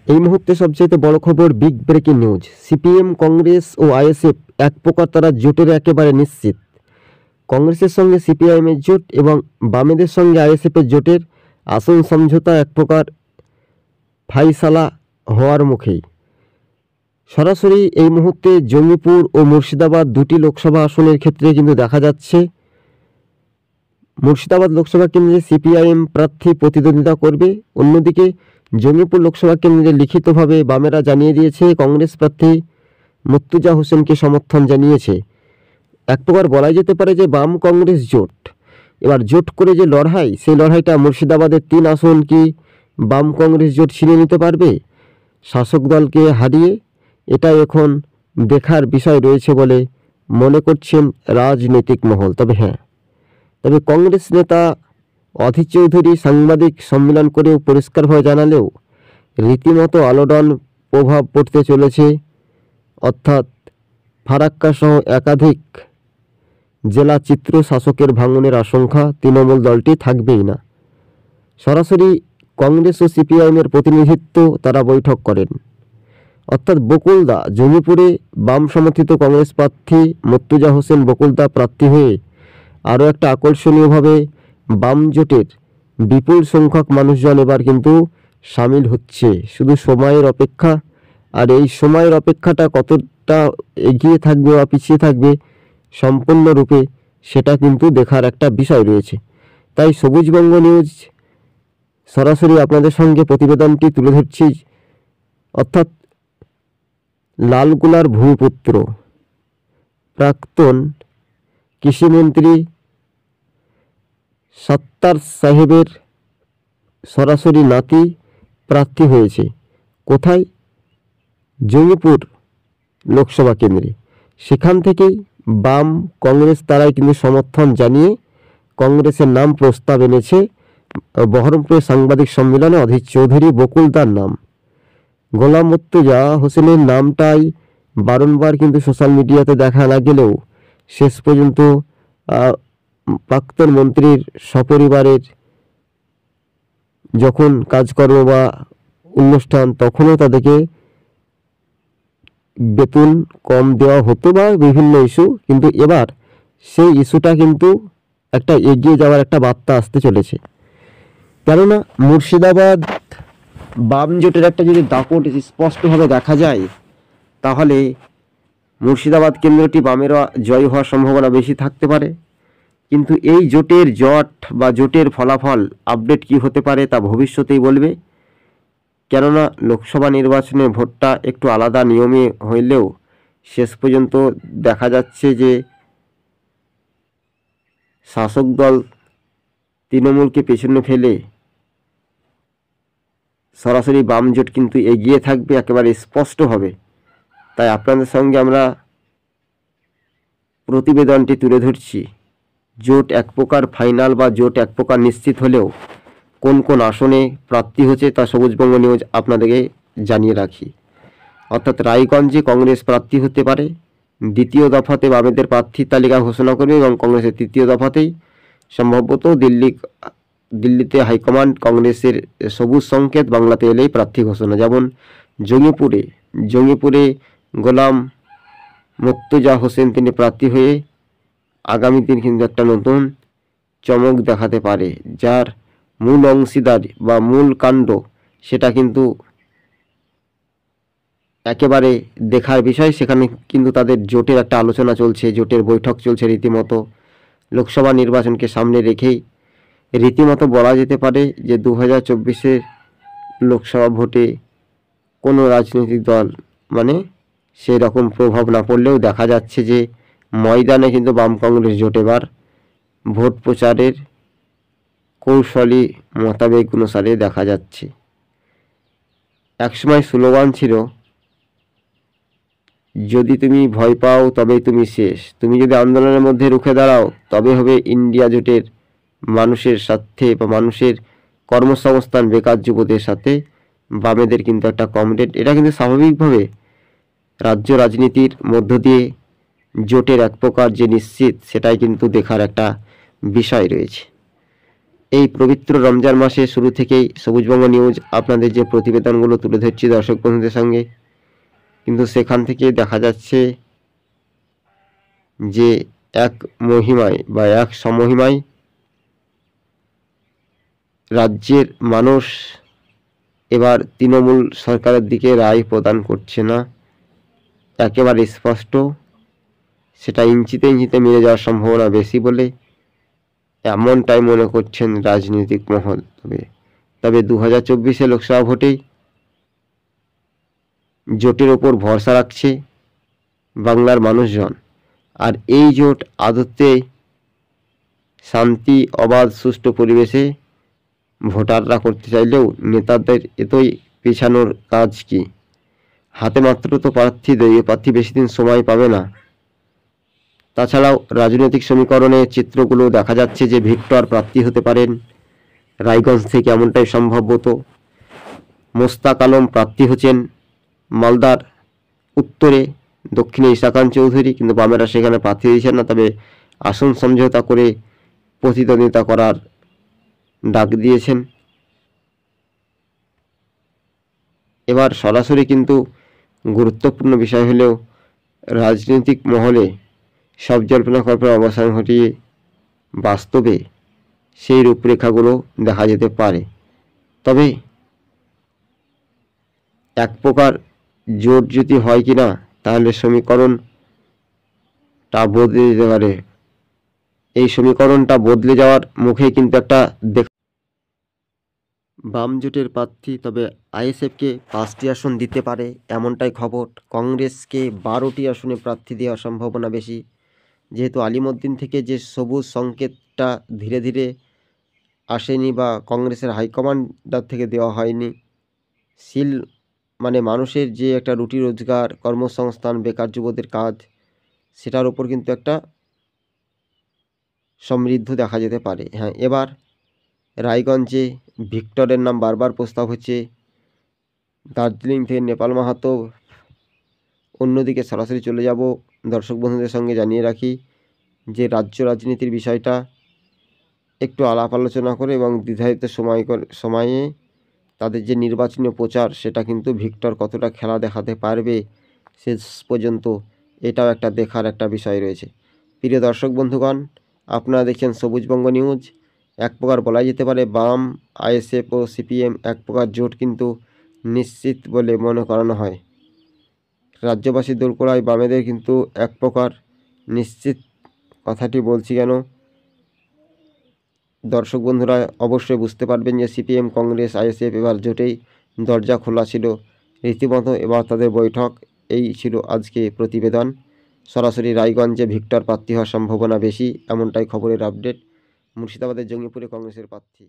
এই মুহূর্তে সবচেয়ে বড় খবর, big breaking news. CPM, Congress ও আইএসএফ এক প্রকার তারা জোটের একেবারে নিশ্চিত। কংগ্রেসের সঙ্গে সিপিআইএমের জোট এবং বামেদের সঙ্গে আইএসএফের জোটের আসন সমঝোতা এক প্রকার ফাইসালা হওয়ার মুখেই। সরাসরি এই মুহূর্তে জঙ্গিপুর ও মুর্শিদাবাদ দুটি লোকসভা আসনের ক্ষেত্রে কিন্তু দেখা যাচ্ছে মুর্শিদাবাদ লোকসভা কেন্দ্রে সিপিআইএম প্রার্থী প্রতিদ্বন্দ্বিতা করবে। অন্যদিকে জঙ্গিপুর লোকসভা কেন্দ্রে লিখিতভাবে বামেরা জানিয়ে দিয়েছে কংগ্রেস প্রার্থী মুর্তজা হোসেনকে সমর্থন জানিয়েছে। এক প্রকার বলা যেতে পারে যে বাম কংগ্রেস জোট। এবার জোট করে যে লড়াই, সেই লড়াইটা মুর্শিদাবাদের 3 আসন কি বাম কংগ্রেস জোট ছিনে নিতে পারবে শাসক দলকে হারিয়ে? এটা এখন দেখার বিষয় রয়েছে বলে মনে করছেন রাজনৈতিক মহল। তবে কংগ্রেস নেতা অধীর চৌধুরী সাংবাদিক সম্মেলন করেও পরিষ্কারভাবে জানালেও রীতিমতো আলোড়ন প্রভাব পড়তে চলেছে, অর্থাৎ ফারাক্কা সহ একাধিক জেলা চিত্র শাসকের ভাঙনের আশঙ্কা তৃণমূল দলটি থাকবেই না। সরাসরি কংগ্রেস ও সিপিআইএমের প্রতিনিধিত্ব তারা বৈঠক করেন, অর্থাৎ বকুলদা জঙ্গিপুরে বাম সমর্থিত কংগ্রেস প্রার্থী মুর্তজা হোসেন বকুলদা প্রার্থী হয়ে আরও একটা আকর্ষণীয়ভাবে বাম জোটের বিপুল সংখ্যক মানুষজন এবার কিন্তু সামিল হচ্ছে। শুধু সময়ের অপেক্ষা, আর এই সময়ের অপেক্ষাটা কতটা এগিয়ে থাকবে বা পিছিয়ে থাকবে সম্পূর্ণরূপে সেটা কিন্তু দেখার একটা বিষয় রয়েছে। তাই সবুজবঙ্গ নিউজ সরাসরি আপনাদের সঙ্গে প্রতিবেদনটি তুলে ধরছি, অর্থাৎ লালগোলার ভূমিপুত্র প্রাক্তন কৃষিমন্ত্রী সত্তার সাহেবের সরাসরি নাতি প্রার্থী হয়েছে। কোথায়? জঙ্গিপুর লোকসভা কেন্দ্রে। সেখান থেকেই বাম কংগ্রেস তারাই কিন্তু সমর্থন জানিয়ে কংগ্রেসের নাম প্রস্তাব এনেছে। বহরমপুরে সাংবাদিক সম্মেলনে অধীর চৌধুরী বকুলদার নাম, গোলাম মুর্তজা হোসেনের নামটাই বারংবার কিন্তু সোশ্যাল মিডিয়াতে দেখা না গেলেও শেষ পর্যন্ত প্রাক্তন মন্ত্রীর সপরিবারের যখন কাজকর্ম বা অনুষ্ঠান তখনও তাদেরকে বেতন কম দেওয়া হতো বা বিভিন্ন ইস্যু, কিন্তু এবার সেই ইস্যুটা কিন্তু একটা এগিয়ে যাওয়ার একটা বার্তা আসতে চলেছে। কেননা মুর্শিদাবাদ বাম জোটের একটা যদি দাপট স্পষ্টভাবে দেখা যায় তাহলে মুর্শিদাবাদ কেন্দ্রটি বামেরা জয় হওয়ার সম্ভাবনা বেশি থাকতে পারে। কিন্তু এই জোটের জট বা জোটের ফলাফল আপডেট কি হতে পারে তা ভবিষ্যতেই বলবে। কেননা লোকসভা নির্বাচনে ভোটটা একটু আলাদা নিয়মে হইলেও শেষ পর্যন্ত দেখা যাচ্ছে যে শাসক দল তৃণমূলকে পেছনে ফেলে সরাসরি বাম জোট কিন্তু এগিয়ে থাকবে একেবারে স্পষ্টভাবে। তাই আপনাদের সঙ্গে আমরা প্রতিবেদনটি তুলে ধরছি। জোট এক প্রকার ফাইনাল বা জোট এক প্রকার নিশ্চিত হলেও কোন কোন আসনে প্রার্থী হচ্ছে তা সবুজবঙ্গ নিউজ আপনাদেরকে জানিয়ে রাখি। অর্থাৎ রায়গঞ্জে কংগ্রেস প্রার্থী হতে পারে, দ্বিতীয় দফাতে বামেদের প্রার্থীর তালিকা ঘোষণা করবে এবং কংগ্রেসের তৃতীয় দফাতেই সম্ভবত দিল্লিতে হাইকমান্ড কংগ্রেসের সবুজ সংকেত বাংলাতে এলেই প্রার্থী ঘোষণা। যেমন জঙ্গিপুরে গোলাম মুর্তজা হোসেন তিনি প্রার্থী হয়ে আগামী দিন কিন্তু একটা নতুন চমক দেখাতে পারে, যার মূল অংশীদার বা মূল কাণ্ড সেটা কিন্তু একেবারে দেখার বিষয়। সেখানে কিন্তু তাদের জোটের একটা আলোচনা চলছে, জোটের বৈঠক চলছে রীতিমতো। লোকসভা নির্বাচনকে সামনে রেখেই রীতিমতো বলা যেতে পারে যে 2024-এর লোকসভা ভোটে কোনো রাজনৈতিক দল মানে সেই রকম প্রভাব না পড়লেও দেখা যাচ্ছে যে ময়দানে কিন্তু বাম কংগ্রেস জোট এবার ভোট প্রচারের কৌশলী মোতাবেক অনুসারে দেখা যাচ্ছে। একসময় স্লোগান ছিল, যদি তুমি ভয় পাও তবেই তুমি শেষ, তুমি যদি আন্দোলনের মধ্যে রুখে দাঁড়াও তবে হবে ইন্ডিয়া জোটের মানুষের স্বার্থে বা মানুষের কর্মসংস্থান বেকার যুবদের সাথে বামেদের কিন্তু একটা কমরেড। এটা কিন্তু স্বাভাবিকভাবে রাজ্য রাজনীতির মধ্য দিয়ে জোটের এক প্রকার যে নিশ্চিত সেটাই কিন্তু দেখার একটা বিষয় রয়েছে। এই পবিত্র রমজান মাসে শুরু থেকেই সবুজবঙ্গ নিউজ আপনাদের যে প্রতিবেদনগুলো তুলে ধরছি দর্শক বন্ধুদের সঙ্গে, কিন্তু সেখান থেকে দেখা যাচ্ছে যে এক মহিমায় বা এক সমহিমায় রাজ্যের মানুষ এবার তৃণমূল সরকারের দিকে রায় প্রদান করছে না, একেবারে স্পষ্ট। সেটা ইঞ্চিতে ইঞ্চিতে মিলে যাওয়ার সম্ভাবনা বেশি বলে এমনটাই মনে করছেন রাজনৈতিক মহল। তবে 2024 লোকসভা ভোটেই জোটের ওপর ভরসা রাখছে বাংলার মানুষজন। আর এই জোট আদতে শান্তি, অবাধ, সুষ্ঠু পরিবেশে ভোটাররা করতে চাইলেও নেতাদের এতই পেছানোর কাজ কি? হাতে মাত্র তো দলীয় প্রার্থী বেশি দিন সময় পাবে না। তাছাড়াও রাজনৈতিক সমীকরণে চিত্রগুলো দেখা যাচ্ছে যে ভিক্টর প্রার্থী হতে পারেন রায়গঞ্জ থেকে, এমনটাই সম্ভবত। মোস্তাক আলম প্রার্থী হচ্ছেন মালদার উত্তরে, দক্ষিণে ইসাকান চৌধুরী, কিন্তু বামেরা সেখানে প্রার্থী দিয়েছেন না, তবে আসন সমঝোতা করে প্রতিদ্বন্দ্বিতা করার ডাক দিয়েছেন। এবার সরাসরি কিন্তু গুরুত্বপূর্ণ বিষয় হলেও রাজনৈতিক মহলে সব জল্পনা কল্পনার অবসান ঘটিয়ে বাস্তবে সেই রূপরেখাগুলো দেখা যেতে পারে। তবে এক প্রকার জোট যদি হয় কি না, তাহলে সমীকরণটা বদলে যেতে পারে। এই সমীকরণটা বদলে যাওয়ার মুখে কিন্তু একটা বাম জোটের প্রার্থী তবে আইএসএফকে 5টি আসন দিতে পারে, এমনটাই খবর। কংগ্রেসকে 12টি আসনে প্রার্থী দেওয়ার সম্ভাবনা বেশি, যেহেতু আলিমুদ্দিন থেকে যে সবুজ সংকেতটা ধীরে ধীরে আসেনি বা কংগ্রেসের হাইকমান্ডার থেকে দেওয়া হয়নি। সিল মানে মানুষের যে একটা রুটি রোজগার, কর্মসংস্থান, বেকার যুবদের কাজ, সেটার ওপর কিন্তু একটা সমৃদ্ধ দেখা যেতে পারে। হ্যাঁ, এবার রায়গঞ্জে ভিক্টরের নাম বারবার প্রস্তাব হচ্ছে, দার্জিলিং থেকে নেপাল মাহাতো। অন্যদিকে সরাসরি চলে যাব দর্শক বন্ধুদের সঙ্গে জানিয়ে রাখি যে রাজ্য রাজনীতির বিষয়টা একটু আলাপ আলোচনা করে এবং দ্বিধায়িত সময়ে তাদের যে নির্বাচনী প্রচার, সেটা কিন্তু ভিক্টর কতটা খেলা দেখাতে পারবে শেষ পর্যন্ত, এটাও একটা দেখার একটা বিষয় রয়েছে। প্রিয় দর্শক বন্ধুগণ, আপনারা দেখছেন সবুজবঙ্গ নিউজ। এক প্রকার বলা যেতে পারে বাম, আইএসএফ ও সিপিএম এক প্রকার জোট কিন্তু নিশ্চিত বলে মনে করানো হয়। রাজ্যবাসী দোরগোড়ায় বামেদের কিন্তু এক প্রকার নিশ্চিত। কথাটি বলছি কেন, দর্শক বন্ধুরা অবশ্যই বুঝতে পারবেন যে সিপিএম, কংগ্রেস, আইএসএফ এবার জোটেই দরজা খোলা ছিল রীতিমতো। এবার তাদের বৈঠক, এই ছিল আজকে প্রতিবেদন। সরাসরি রায়গঞ্জে ভিক্টর প্রার্থী হওয়ার সম্ভাবনা বেশি, এমনটাই খবরের আপডেট। মুর্শিদাবাদের জঙ্গিপুরে কংগ্রেসের প্রার্থী।